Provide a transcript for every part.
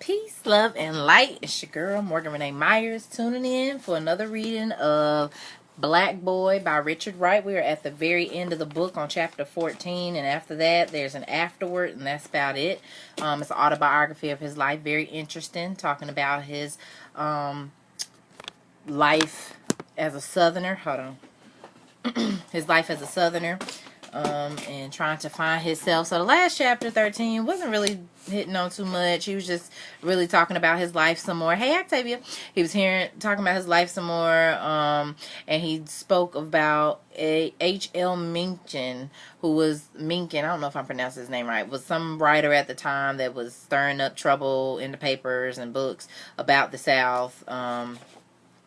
Peace, love, and light. It's your girl, Morgan Renee Myers, tuning in for another reading of Black Boy by Richard Wright. We are at the very end of the book on chapter 14, and after that, there's an afterword, and that's about it. It's an autobiography of his life, very interesting, talking about his life as a Southerner. Hold on. His life as a Southerner. And trying to find himself. So the last chapter 13 wasn't really hitting on too much. He was just really talking about his life some more. Hey, Octavia. He was talking about his life some more. And he spoke about H.L. Mencken, who was Mencken, I don't know if I'm pronouncing his name right, was some writer at the time that was stirring up trouble in the papers and books about the South.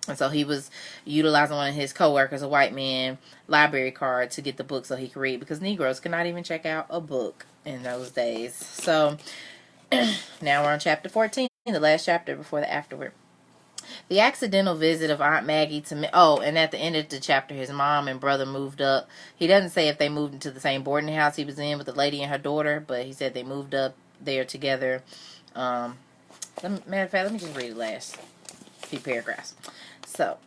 And so he was utilizing one of his coworkers, a white man, library card to get the book so he could read, because Negroes could not even check out a book in those days. So now we're on chapter 14, the last chapter before the afterword. The accidental visit of Aunt Maggie to me. Oh, and at the end of the chapter, his mom and brother moved up. He doesn't say if they moved into the same boarding house he was in with the lady and her daughter, but he said they moved up there together. Matter of fact, let me just read the last few paragraphs. So,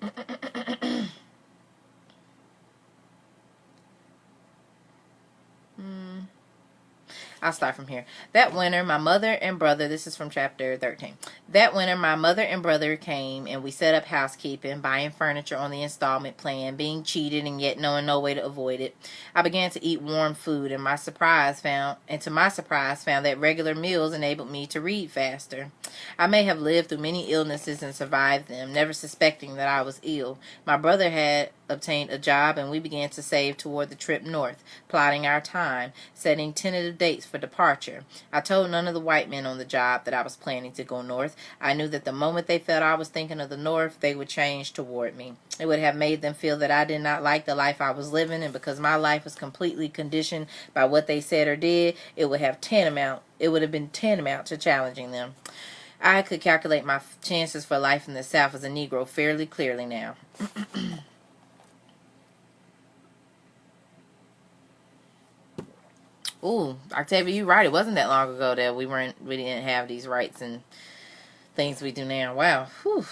I'll start from here. That winter, my mother and brother, this is from chapter 13. That winter, my mother and brother came, and we set up housekeeping, buying furniture on the installment plan, being cheated and yet knowing no way to avoid it. I began to eat warm food, and to my surprise found that regular meals enabled me to read faster. I may have lived through many illnesses and survived them, never suspecting that I was ill. My brother had obtained a job, and we began to save toward the trip north, plotting our time, setting tentative dates for departure. I told none of the white men on the job that I was planning to go north. I knew that the moment they felt I was thinking of the north, they would change toward me. It would have made them feel that I did not like the life I was living, and because my life was completely conditioned by what they said or did, it would have been tantamount to challenging them. I could calculate my chances for life in the South as a Negro fairly clearly now. Ooh, Octavia, you're right. It wasn't that long ago that we didn't have these rights and things we do now. Wow. Whew.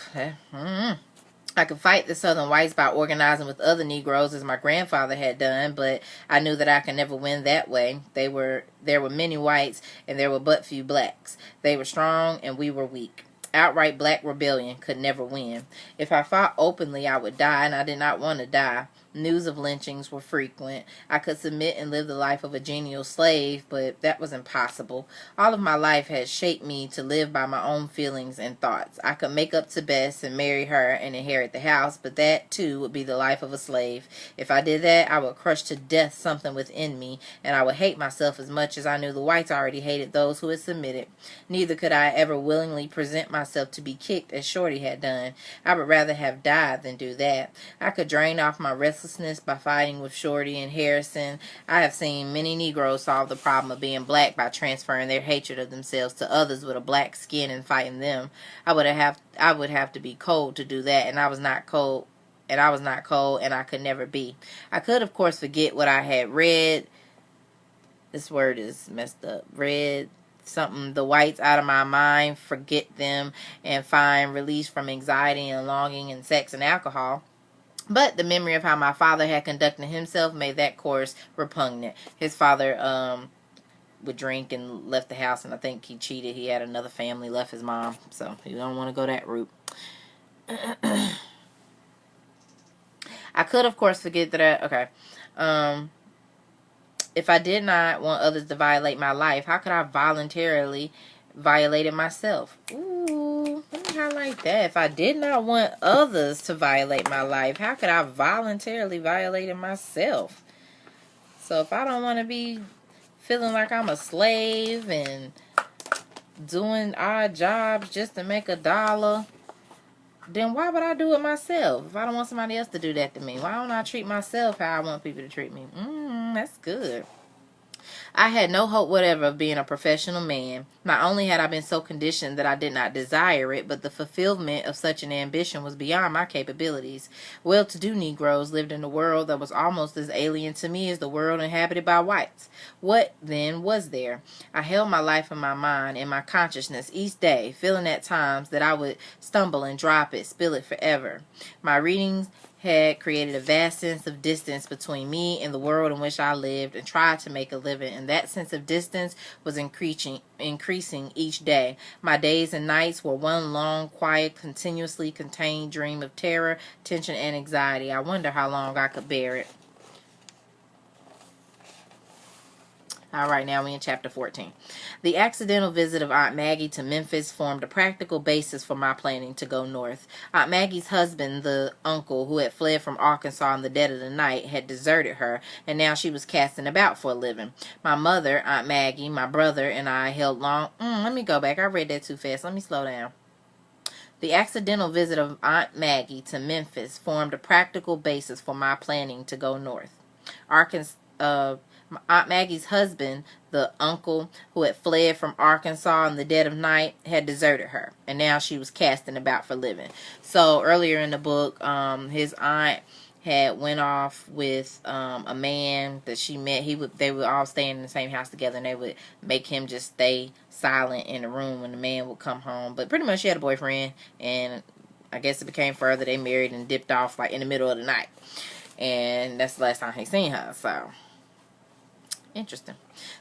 I could fight the Southern whites by organizing with other Negroes as my grandfather had done, but I knew that I could never win that way. There were many whites, and there were but few blacks. They were strong, and we were weak. Outright black rebellion could never win. If I fought openly, I would die, and I did not want to die. News of lynchings were frequent. I could submit and live the life of a genial slave, but that was impossible. All of my life had shaped me to live by my own feelings and thoughts. I could make up to Bess and marry her and inherit the house, but that, too, would be the life of a slave. If I did that, I would crush to death something within me, and I would hate myself as much as I knew the whites already hated those who had submitted. Neither could I ever willingly present myself to be kicked as Shorty had done. I would rather have died than do that. I could drain off my restlessness by fighting with Shorty and Harrison. I have seen many Negroes solve the problem of being black by transferring their hatred of themselves to others with a black skin and fighting them. I would have to be cold to do that, and I was not cold. And I could never be. I could, of course, forget what I had read. This word is messed up. Read the whites out of my mind, forget them, and find release from anxiety and longing and sex and alcohol. But the memory of how my father had conducted himself made that course repugnant. His father would drink and left the house, and I think he cheated. He had another family, left his mom, so he don't want to go that route. I could, of course, forget that if I did not want others to violate my life, how could I voluntarily violate it myself? Ooh, let me highlight that. If I did not want others to violate my life, how could I voluntarily violate it myself? So if I don't want to be feeling like I'm a slave and doing odd jobs just to make $1, then why would I do it myself? If I don't want somebody else to do that to me, why don't I treat myself how I want people to treat me? That's good. I had no hope whatever of being a professional man. Not only had I been so conditioned that I did not desire it, but the fulfillment of such an ambition was beyond my capabilities. Well-to-do Negroes lived in a world that was almost as alien to me as the world inhabited by whites. What, then, was there? I held my life in my mind, in my consciousness, each day, feeling at times that I would stumble and drop it, spill it forever. My readings had created a vast sense of distance between me and the world in which I lived and tried to make a living, and that sense of distance was increasing each day. My days and nights were one long, quiet, continuously contained dream of terror, tension, and anxiety. I wonder how long I could bear it. All right, now we're in chapter 14. The accidental visit of Aunt Maggie to Memphis formed a practical basis for my planning to go north. Aunt Maggie's husband, the uncle who had fled from Arkansas in the dead of the night, had deserted her, and now she was casting about for a living. My mother, Aunt Maggie, my brother, and I held long... let me go back. I read that too fast. Let me slow down. The accidental visit of Aunt Maggie to Memphis formed a practical basis for my planning to go north. Aunt Maggie's husband, the uncle who had fled from Arkansas in the dead of night, had deserted her, and now she was casting about for living. So earlier in the book, his aunt had went off with a man that she met. They would all stay in the same house together, and they would make him just stay silent in the room when the man would come home. But pretty much she had a boyfriend, and I guess it became further. They married and dipped off like in the middle of the night, and that's the last time he seen her. So interesting.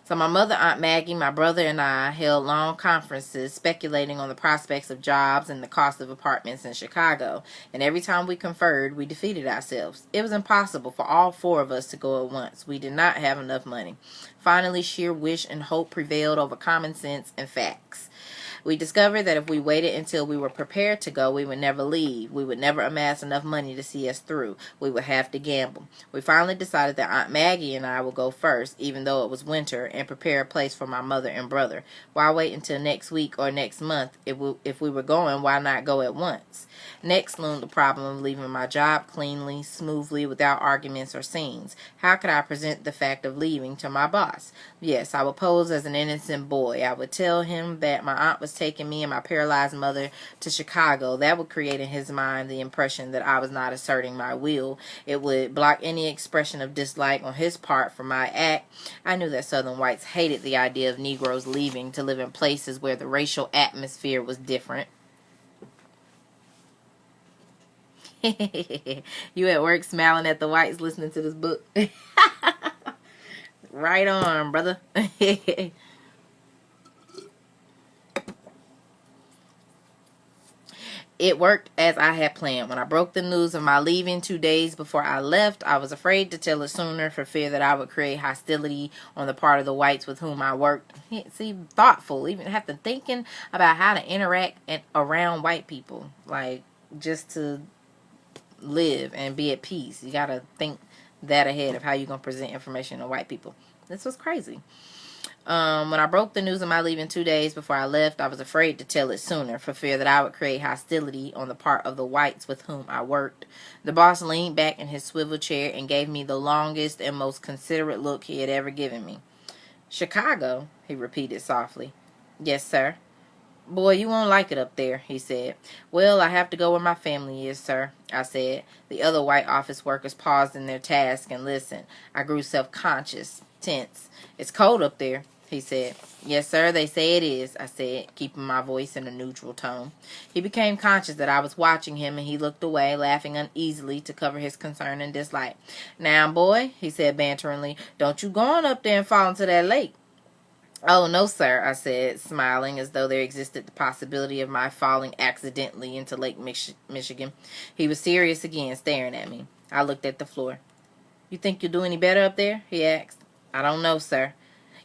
So my mother, Aunt Maggie, my brother, and I held long conferences speculating on the prospects of jobs and the cost of apartments in Chicago. And every time we conferred, we defeated ourselves. It was impossible for all four of us to go at once. We did not have enough money. Finally, sheer wish and hope prevailed over common sense and facts. We discovered that if we waited until we were prepared to go, we would never leave. We would never amass enough money to see us through. We would have to gamble. We finally decided that Aunt Maggie and I would go first, even though it was winter, and prepare a place for my mother and brother. Why wait until next week or next month? If we were going, why not go at once? Next loomed the problem of leaving my job cleanly, smoothly, without arguments or scenes. How could I present the fact of leaving to my boss? Yes, I would pose as an innocent boy. I would tell him that my aunt was taking me and my paralyzed mother to Chicago. That would create in his mind the impression that I was not asserting my will. It would block any expression of dislike on his part for my act. I knew that Southern whites hated the idea of Negroes leaving to live in places where the racial atmosphere was different. You at work smiling at the whites listening to this book. Right on, brother. It worked as I had planned. When I broke the news of my leaving 2 days before I left, I was afraid to tell it sooner for fear that I would create hostility on the part of the whites with whom I worked. See, thoughtful, even have to thinking about how to interact around white people, like just to live and be at peace. You got to think that ahead of how you're going to present information to white people. This was crazy. When I broke the news of my leaving 2 days before I left, I was afraid to tell it sooner for fear that I would create hostility on the part of the whites with whom I worked. The boss leaned back in his swivel chair and gave me the longest and most considerate look he had ever given me. Chicago, he repeated softly. Yes, sir. Boy, you won't like it up there, he said. Well, I have to go where my family is, sir, I said. The other white office workers paused in their task and listened. I grew self-conscious, tense. It's cold up there, he said. Yes, sir, they say it is, I said, keeping my voice in a neutral tone. He became conscious that I was watching him, and he looked away, laughing uneasily to cover his concern and dislike. Now, boy, he said banteringly, don't you go on up there and fall into that lake. Oh, no, sir, I said, smiling as though there existed the possibility of my falling accidentally into Lake Michigan. He was serious again, staring at me. I looked at the floor. You think you'll do any better up there? He asked. I don't know, sir.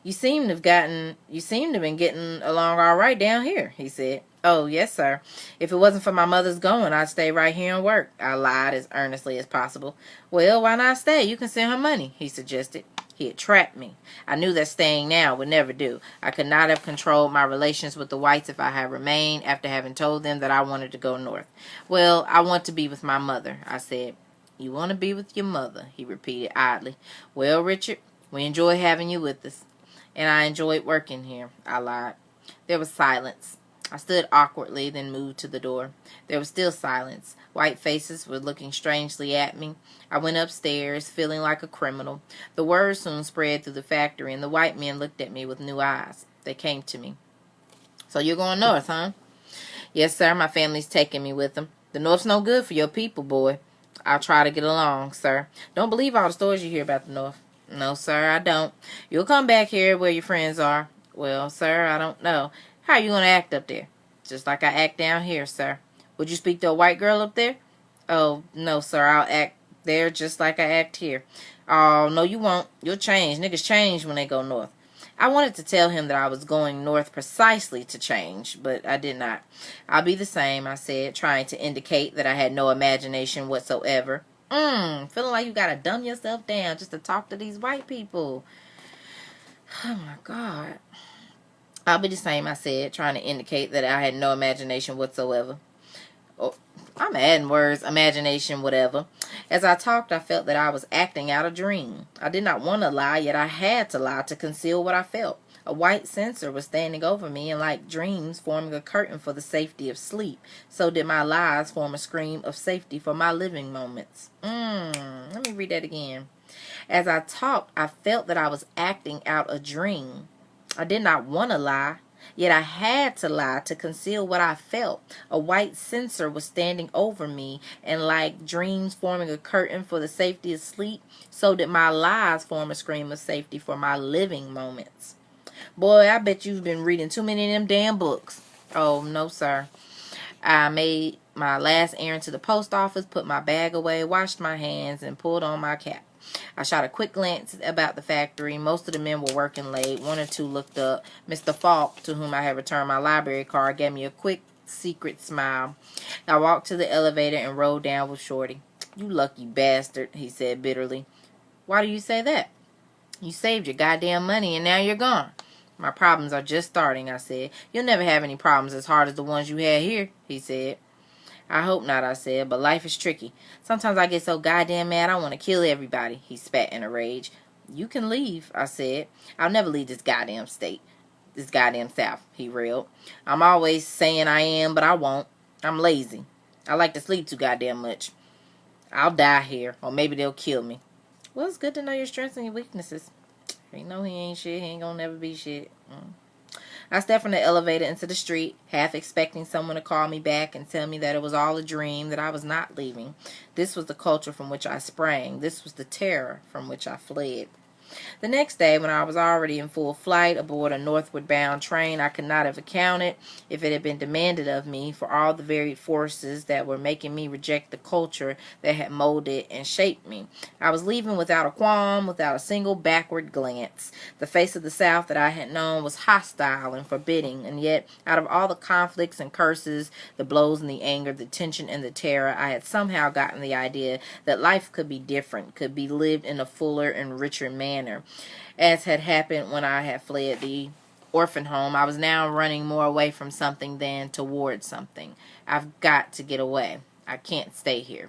You seem to have been getting along all right down here, he said. Oh, yes, sir. If it wasn't for my mother's going, I'd stay right here and work, I lied as earnestly as possible. Well, why not stay? You can send her money, he suggested. He had trapped me. I knew that staying now would never do. I could not have controlled my relations with the whites if I had remained after having told them that I wanted to go north. Well, I want to be with my mother, I said. You want to be with your mother, he repeated idly. Well, Richard, we enjoy having you with us. and I enjoyed working here. I lied. There was silence. I stood awkwardly, then moved to the door. There was still silence. White faces were looking strangely at me. I went upstairs, feeling like a criminal. The word soon spread through the factory, and the white men looked at me with new eyes. They came to me. So you're going north, huh? Yes, sir. My family's taking me with them. The north's no good for your people, boy. I'll try to get along, sir. Don't believe all the stories you hear about the north. No, sir, I don't. You'll come back here where your friends are. Well, sir, I don't know. How are you going to act up there? Just like I act down here, sir. Would you speak to a white girl up there? Oh, no, sir. I'll act there just like I act here. Oh, no, you won't. You'll change. Niggas change when they go north. I wanted to tell him that I was going north precisely to change, but I did not. I'll be the same, I said, trying to indicate that I had no imagination whatsoever. Feeling like you gotta dumb yourself down just to talk to these white people. Oh, my God. I'll be the same, I said, trying to indicate that I had no imagination whatsoever. Oh, I'm adding words, imagination, whatever. As I talked, I felt that I was acting out a dream. I did not want to lie, yet I had to lie to conceal what I felt. A white censor was standing over me, and like dreams forming a curtain for the safety of sleep, so did my lies form a screen of safety for my living moments. Let me read that again. As I talked, I felt that I was acting out a dream. I did not want to lie, yet I had to lie to conceal what I felt. A white censor was standing over me, and like dreams forming a curtain for the safety of sleep, so did my lies form a screen of safety for my living moments. Boy, I bet you've been reading too many of them damn books. Oh, no, sir. I made my last errand to the post office, put my bag away, washed my hands, and pulled on my cap. I shot a quick glance about the factory. Most of the men were working late. One or two looked up. Mr. Falk, to whom I had returned my library card, gave me a quick, secret smile. I walked to the elevator and rode down with Shorty. You lucky bastard, he said bitterly. Why do you say that? You saved your goddamn money and now you're gone. My problems are just starting, I said. You'll never have any problems as hard as the ones you had here, he said. I hope not, I said, but life is tricky. Sometimes I get so goddamn mad I want to kill everybody, he spat in a rage. You can leave, I said. I'll never leave this goddamn state. This goddamn South, he railed. I'm always saying I am, but I won't. I'm lazy. I like to sleep too goddamn much. I'll die here, or maybe they'll kill me. Well, it's good to know your strengths and your weaknesses. You know he ain't shit. He ain't gonna never be shit. I stepped from the elevator into the street, half expecting someone to call me back and tell me that it was all a dream, that I was not leaving. This was the culture from which I sprang. This was the terror from which I fled. The next day, when I was already in full flight aboard a northward bound train, I could not have accounted, if it had been demanded of me, for all the varied forces that were making me reject the culture that had molded and shaped me. I was leaving without a qualm, without a single backward glance. The face of the South that I had known was hostile and forbidding, and yet, out of all the conflicts and curses, the blows and the anger, the tension and the terror, I had somehow gotten the idea that life could be different, could be lived in a fuller and richer manner. As had happened when I had fled the orphan home, I was now running more away from something than towards something. I've got to get away. I can't stay here.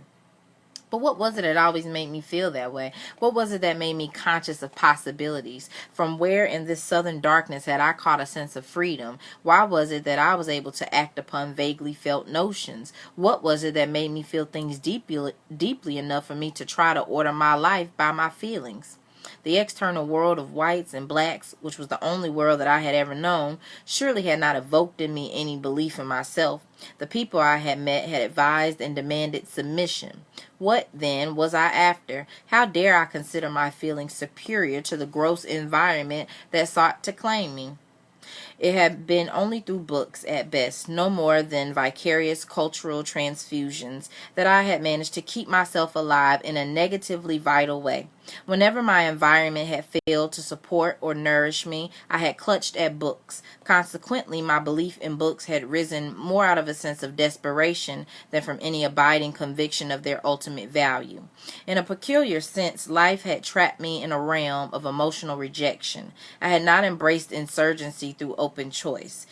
But what was it that always made me feel that way? What was it that made me conscious of possibilities? From where in this southern darkness had I caught a sense of freedom? Why was it that I was able to act upon vaguely felt notions? What was it that made me feel things deeply enough for me to try to order my life by my feelings? The external world of whites and blacks, which was the only world that I had ever known, surely had not evoked in me any belief in myself. The people I had met had advised and demanded submission. What, then, was I after? How dare I consider my feelings superior to the gross environment that sought to claim me? It had been only through books, at best, no more than vicarious cultural transfusions, that I had managed to keep myself alive in a negatively vital way. Whenever my environment had failed to support or nourish me, I had clutched at books. Consequently, my belief in books had risen more out of a sense of desperation than from any abiding conviction of their ultimate value. In a peculiar sense, life had trapped me in a realm of emotional rejection. I had not embraced insurgency through open choice.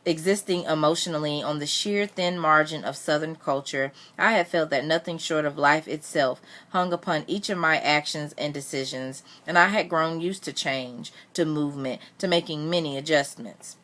existing emotionally on the sheer thin margin of Southern culture, I had felt that nothing short of life itself hung upon each of my actions and decisions, and I had grown used to change, to movement, to making many adjustments.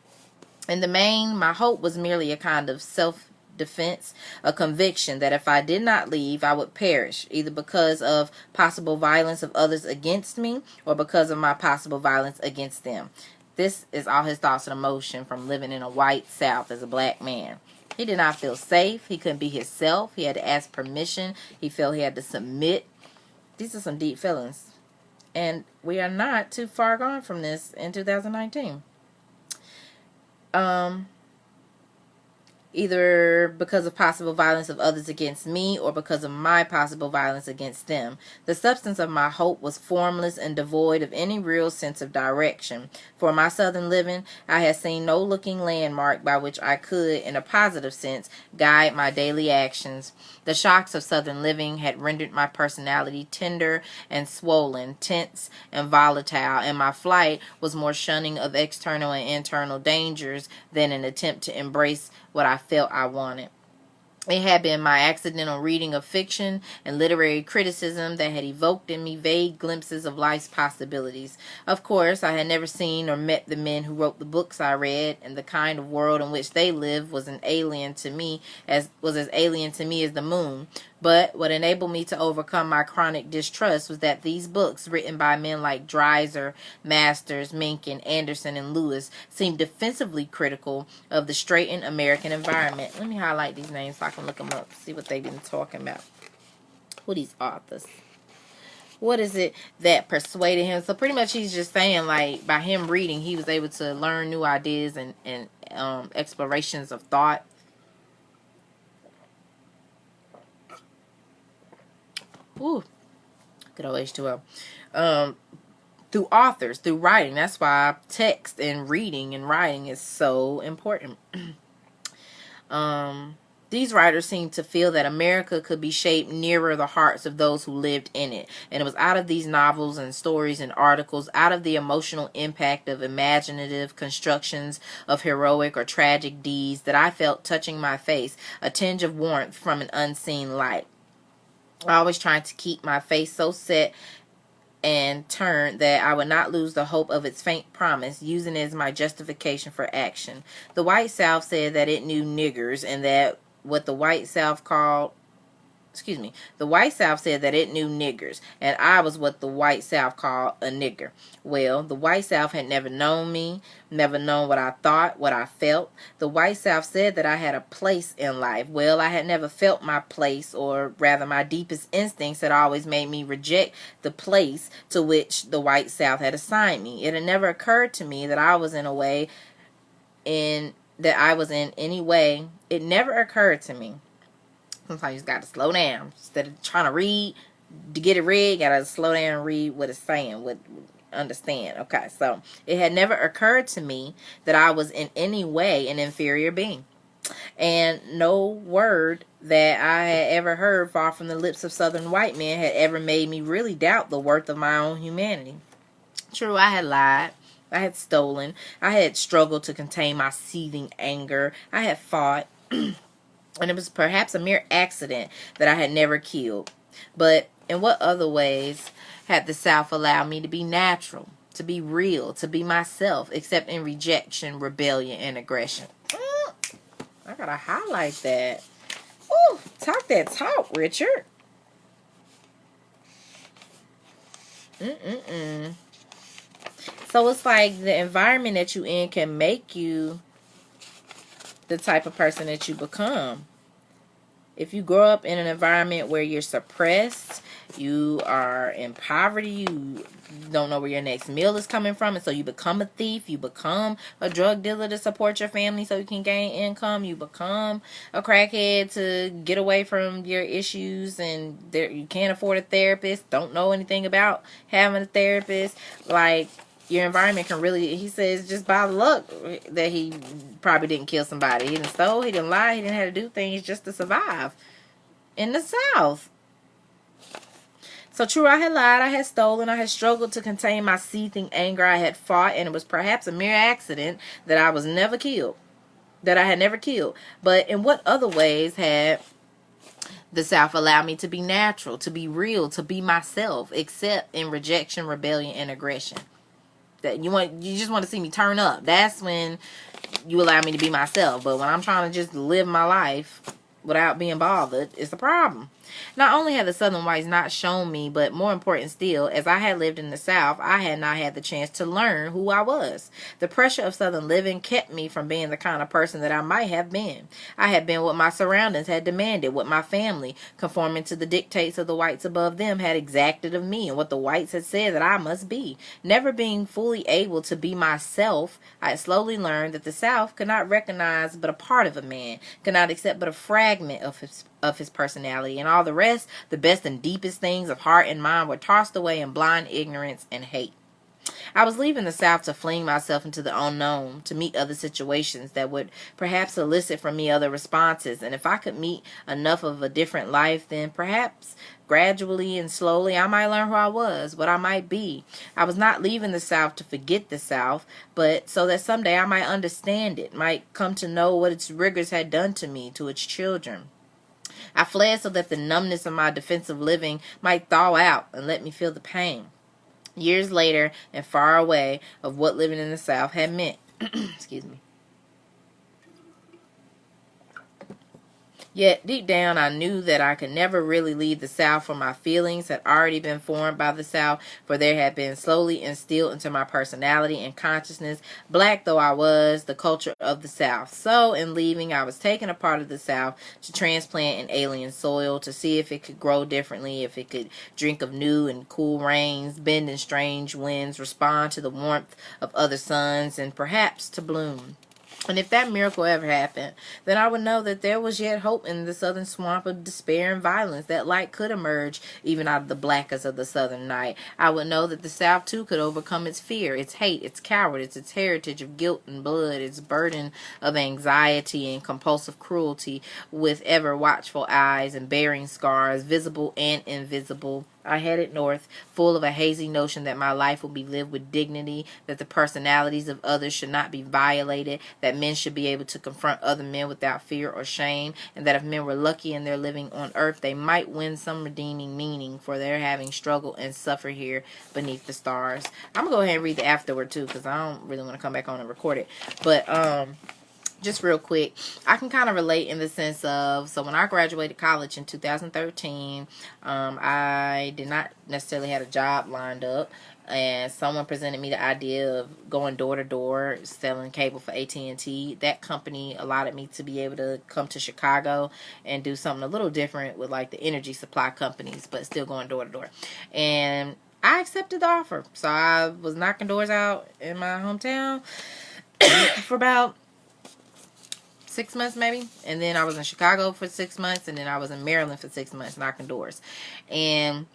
In the main, my hope was merely a kind of self-defense, a conviction that if I did not leave, I would perish, either because of possible violence of others against me or because of my possible violence against them. This is all his thoughts and emotion from living in a white South as a black man. He did not feel safe. He couldn't be himself. He had to ask permission. He felt he had to submit. These are some deep feelings. And we are not too far gone from this in 2019. Either because of possible violence of others against me or because of my possible violence against them. The substance of my hope was formless and devoid of any real sense of direction. For my Southern living, I had seen no looking landmark by which I could, in a positive sense, guide my daily actions. The shocks of Southern living had rendered my personality tender and swollen, tense and volatile, and my flight was more shunning of external and internal dangers than an attempt to embrace what I felt I wanted. It had been my accidental reading of fiction and literary criticism that had evoked in me vague glimpses of life's possibilities. Of course, I had never seen or met the men who wrote the books I read, and the kind of world in which they lived was as alien to me as the moon. But what enabled me to overcome my chronic distrust was that these books, written by men like Dreiser, Masters, Mencken, Anderson, and Lewis, seemed defensively critical of the straitened American environment. Let me highlight these names so I can look them up, see what they've been talking about. Who are these authors? What is it that persuaded him? So pretty much he's just saying, like, by him reading, he was able to learn new ideas and explorations of thought. Ooh, good old H2O. Through authors, through writing. That's why text and reading and writing is so important. These writers seemed to feel that America could be shaped nearer the hearts of those who lived in it. And it was out of these novels and stories and articles, out of the emotional impact of imaginative constructions of heroic or tragic deeds, that I felt touching my face a tinge of warmth from an unseen light. Always trying to keep my face so set and turned that I would not lose the hope of its faint promise, using it as my justification for action. The white South said that it knew niggers, and that what the white South called the white South said that it knew niggers, and I was what the white South called a nigger. Well, the white South had never known me, never known what I thought, what I felt. The white South said that I had a place in life. Well, I had never felt my place, or rather my deepest instincts had always made me reject the place to which the white South had assigned me. It had never occurred to me that I was in any way. It never occurred to me. Sometimes you just got to slow down. Instead of trying to read, to get it read, you got to slow down and read what it's saying, understand. Okay, so it had never occurred to me that I was in any way an inferior being. And no word that I had ever heard far from the lips of Southern white men had ever made me really doubt the worth of my own humanity. True, I had lied. I had stolen. I had struggled to contain my seething anger. I had fought. And it was perhaps a mere accident that I had never killed. But in what other ways had the South allowed me to be natural, to be real, to be myself, except in rejection, rebellion, and aggression? I gotta highlight that. Ooh, talk that talk, Richard. So it's like the environment that you in can make you the type of person that you become. If you grow up in an environment where you're suppressed, you are in poverty, you don't know where your next meal is coming from, and so you become a thief, you become a drug dealer to support your family so you can gain income, you become a crackhead to get away from your issues, and you can't afford a therapist, don't know anything about having a therapist, like, your environment can really, he says, just by luck that he probably didn't kill somebody. He didn't steal, he didn't lie, he didn't have to do things just to survive in the South. So true, I had lied, I had stolen, I had struggled to contain my seething anger, I had fought, and it was perhaps a mere accident that I was never killed. that I had never killed. But in what other ways had the South allowed me to be natural, to be real, to be myself, except in rejection, rebellion, and aggression? That you just want to see me turn up. That's when you allow me to be myself. But when I'm trying to just live my life without being bothered, it's a problem. Not only had the Southern whites not shown me, but more important still, as I had lived in the South, I had not had the chance to learn who I was. The pressure of Southern living kept me from being the kind of person that I might have been. I had been what my surroundings had demanded, what my family, conforming to the dictates of the whites above them, had exacted of me, and what the whites had said that I must be. Never being fully able to be myself, I had slowly learned that the South could not recognize but a part of a man, could not accept but a fragment of his personality, and all the rest, the best and deepest things of heart and mind, were tossed away in blind ignorance and hate. I was leaving the South to fling myself into the unknown, to meet other situations that would perhaps elicit from me other responses, and if I could meet enough of a different life, then perhaps gradually and slowly I might learn who I was, what I might be. I was not leaving the South to forget the South, but so that someday I might understand it, might come to know what its rigors had done to me, to its children. I fled so that the numbness of my defensive living might thaw out and let me feel the pain, years later and far away, of what living in the South had meant. Excuse me. Yet, deep down, I knew that I could never really leave the South, for my feelings had already been formed by the South, for there had been slowly instilled into my personality and consciousness, black though I was, the culture of the South. So, in leaving, I was taking a part of the South to transplant in alien soil, to see if it could grow differently, if it could drink of new and cool rains, bend in strange winds, respond to the warmth of other suns, and perhaps to bloom. And if that miracle ever happened, then I would know that there was yet hope in the southern swamp of despair and violence, that light could emerge even out of the blackest of the southern night. I would know that the South too could overcome its fear, its hate, its cowardice, its heritage of guilt and blood, its burden of anxiety and compulsive cruelty, with ever watchful eyes and bearing scars, visible and invisible. I headed north, full of a hazy notion that my life would be lived with dignity, that the personalities of others should not be violated, that men should be able to confront other men without fear or shame, and that if men were lucky in their living on earth, they might win some redeeming meaning for their having struggled and suffered here beneath the stars. I'm going to go ahead and read the afterword too, because I don't really want to come back on and record it. But, just real quick, I can kind of relate in the sense of, so when I graduated college in 2013, I did not necessarily have a job lined up, and someone presented me the idea of going door to door selling cable for AT&T. That company allowed me to be able to come to Chicago and do something a little different with like the energy supply companies, but still going door to door. And I accepted the offer, so I was knocking doors out in my hometown for about 6 months maybe, and then I was in Chicago for 6 months, and then I was in Maryland for 6 months knocking doors. And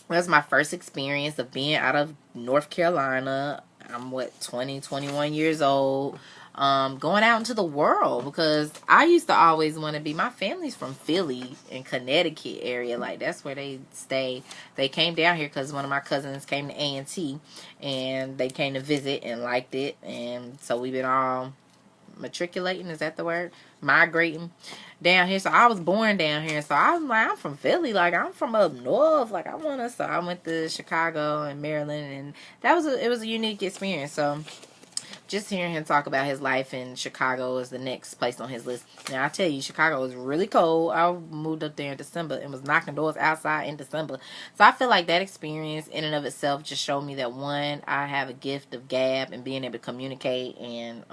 that was my first experience of being out of North Carolina. I'm 21 years old, going out into the world, because I used to always want to be, my family's from Philly and Connecticut area, like that's where they stay. They came down here because one of my cousins came to A&T, and they came to visit and liked it, and so we've been all matriculating, is that the word? Migrating down here. So I was born down here. So I was like, I'm from Philly. Like, I'm from up north. Like, I want to. So I went to Chicago and Maryland, and it was a unique experience. So just hearing him talk about his life in Chicago is the next place on his list. Now, I tell you, Chicago was really cold. I moved up there in December and was knocking doors outside in December. So I feel like that experience in and of itself just showed me that, one, I have a gift of gab and being able to communicate and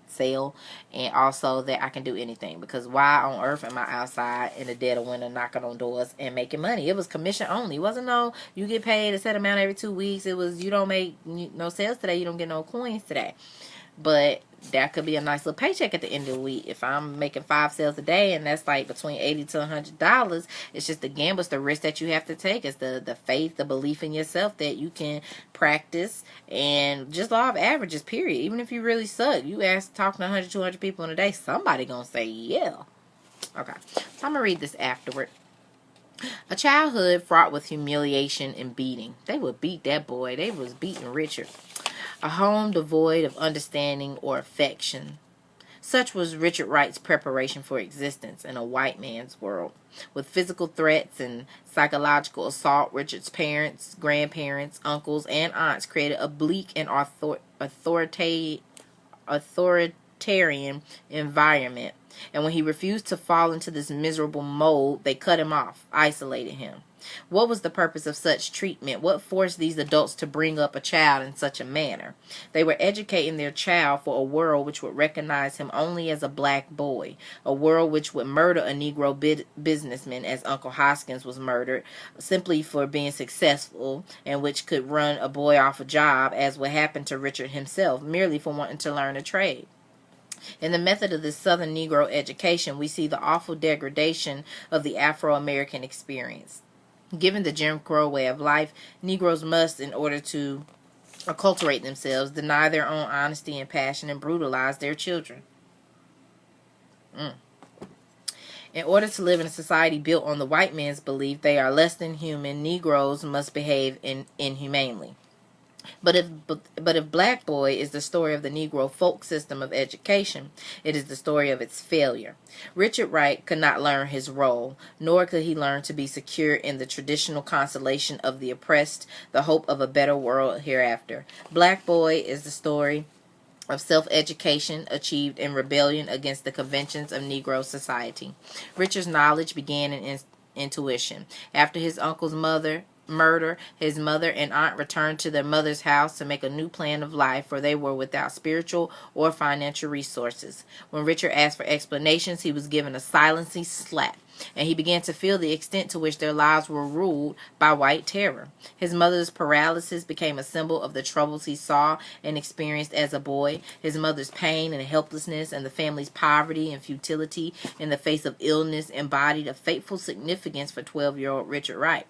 sell, and also that I can do anything, because why on earth am I outside in the dead of winter knocking on doors and making money? It was commission only. It wasn't no you get paid a set amount every 2 weeks. It was you don't make no sales today, you don't get no coins today. But that could be a nice little paycheck at the end of the week. If I'm making 5 sales a day, and that's like between $80 to $100, it's just the gamble, it's the risk that you have to take. It's the faith, the belief in yourself that you can practice, and just law of averages, period. Even if you really suck, you talking to 100, 200 people in a day, somebody gonna say, yeah. Okay, so I'm gonna read this afterward. A childhood fraught with humiliation and beating. They would beat that boy. They was beating Richard. A home devoid of understanding or affection. Such was Richard Wright's preparation for existence in a white man's world. With physical threats and psychological assault, Richard's parents, grandparents, uncles, and aunts created a bleak and authoritarian environment. And when he refused to fall into this miserable mold, they cut him off, isolated him. What was the purpose of such treatment? What forced these adults to bring up a child in such a manner? They were educating their child for a world which would recognize him only as a black boy, a world which would murder a Negro businessman as Uncle Hoskins was murdered simply for being successful, and which could run a boy off a job, as would happen to Richard himself, merely for wanting to learn a trade. In the method of this Southern Negro education, we see the awful degradation of the Afro-American experience. Given the Jim Crow way of life, Negroes must, in order to acculturate themselves, deny their own honesty and passion, and brutalize their children. In order to live in a society built on the white man's belief they are less than human, Negroes must behave inhumanely. But if Black Boy is the story of the Negro folk system of education, it is the story of its failure. Richard Wright could not learn his role, nor could he learn to be secure in the traditional consolation of the oppressed, the hope of a better world hereafter. Black Boy is the story of self-education achieved in rebellion against the conventions of Negro society. Richard's knowledge began in intuition. After his uncle's murder, his mother and aunt returned to their mother's house to make a new plan of life, for they were without spiritual or financial resources. When Richard asked for explanations, he was given a silencing slap, and he began to feel the extent to which their lives were ruled by white terror. His mother's paralysis became a symbol of the troubles he saw and experienced as a boy, his mother's pain and helplessness, and the family's poverty and futility in the face of illness embodied a fateful significance for 12-year-old Richard Wright.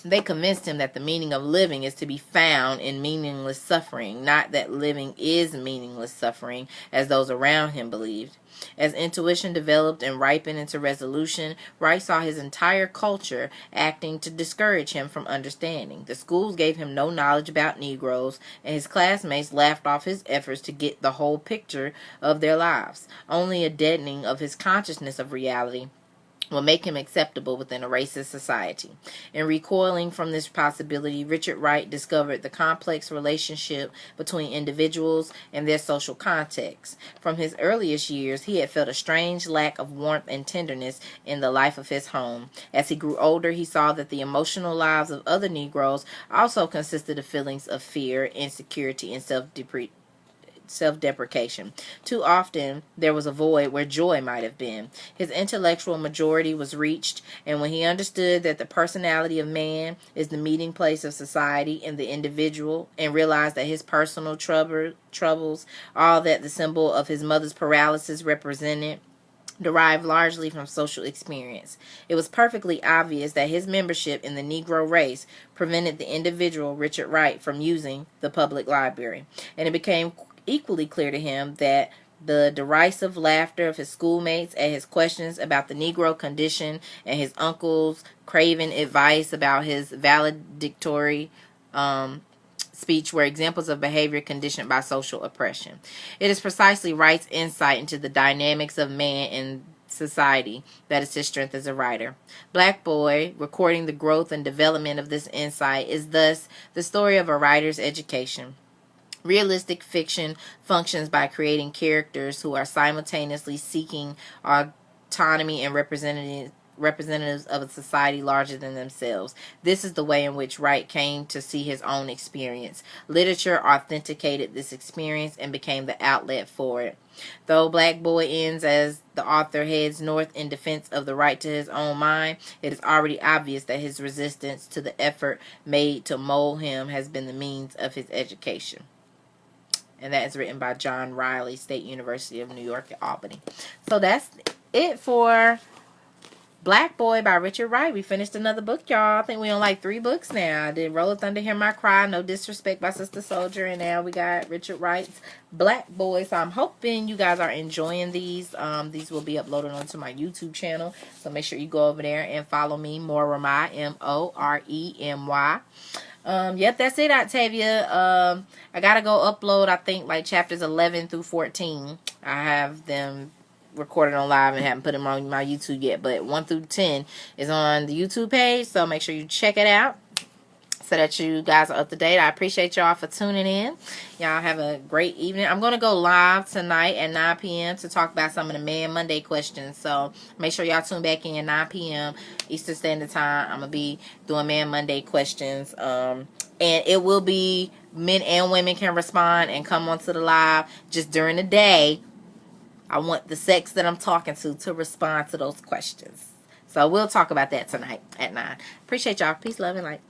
They convinced him that the meaning of living is to be found in meaningless suffering, not that living is meaningless suffering, as those around him believed. As intuition developed and ripened into resolution, Wright saw his entire culture acting to discourage him from understanding. The schools gave him no knowledge about Negroes, and his classmates laughed off his efforts to get the whole picture of their lives. Only a deadening of his consciousness of reality will make him acceptable within a racist society. In recoiling from this possibility, Richard Wright discovered the complex relationship between individuals and their social context. From his earliest years, he had felt a strange lack of warmth and tenderness in the life of his home. As he grew older, he saw that the emotional lives of other Negroes also consisted of feelings of fear, insecurity, and self-deprecation. Too often there was a void where joy might have been. His intellectual majority was reached, and when he understood that the personality of man is the meeting place of society and the individual, and realized that his personal troubles, all that the symbol of his mother's paralysis represented, derived largely from social experience, it was perfectly obvious that his membership in the Negro race prevented the individual Richard Wright from using the public library, and it became equally clear to him that the derisive laughter of his schoolmates at his questions about the Negro condition and his uncle's craven advice about his valedictory speech were examples of behavior conditioned by social oppression. It is precisely Wright's insight into the dynamics of man and society that is his strength as a writer. Black Boy, recording the growth and development of this insight, is thus the story of a writer's education. Realistic fiction functions by creating characters who are simultaneously seeking autonomy and representatives of a society larger than themselves. This is the way in which Wright came to see his own experience. Literature authenticated this experience and became the outlet for it. Though Black Boy ends as the author heads north in defense of the right to his own mind, it is already obvious that his resistance to the effort made to mold him has been the means of his education. And that is written by John Riley, State University of New York at Albany. So that's it for Black Boy by Richard Wright. We finished another book, y'all. I think we on like 3 books now. I did Roll of Thunder, Hear My Cry, No Disrespect by Sister Soldier, and now we got Richard Wright's Black Boy. So I'm hoping you guys are enjoying these. These will be uploaded onto my YouTube channel. So make sure you go over there and follow me, Moremy, Moremy. Yep, that's it, Octavia. I gotta go upload, I think, like chapters 11 through 14. I have them recorded on live and haven't put them on my YouTube yet, but 1 through 10 is on the YouTube page, so make sure you check it out so that you guys are up to date. I appreciate y'all for tuning in. Y'all have a great evening. I'm going to go live tonight at 9 p.m. to talk about some of the Man Monday questions. So make sure y'all tune back in 9 p.m. Eastern Standard Time. I'm going to be doing Man Monday questions. And it will be men and women can respond and come onto the live just during the day. I want the sex that I'm talking to respond to those questions. So we'll talk about that tonight at 9. Appreciate y'all. Peace, love, and light.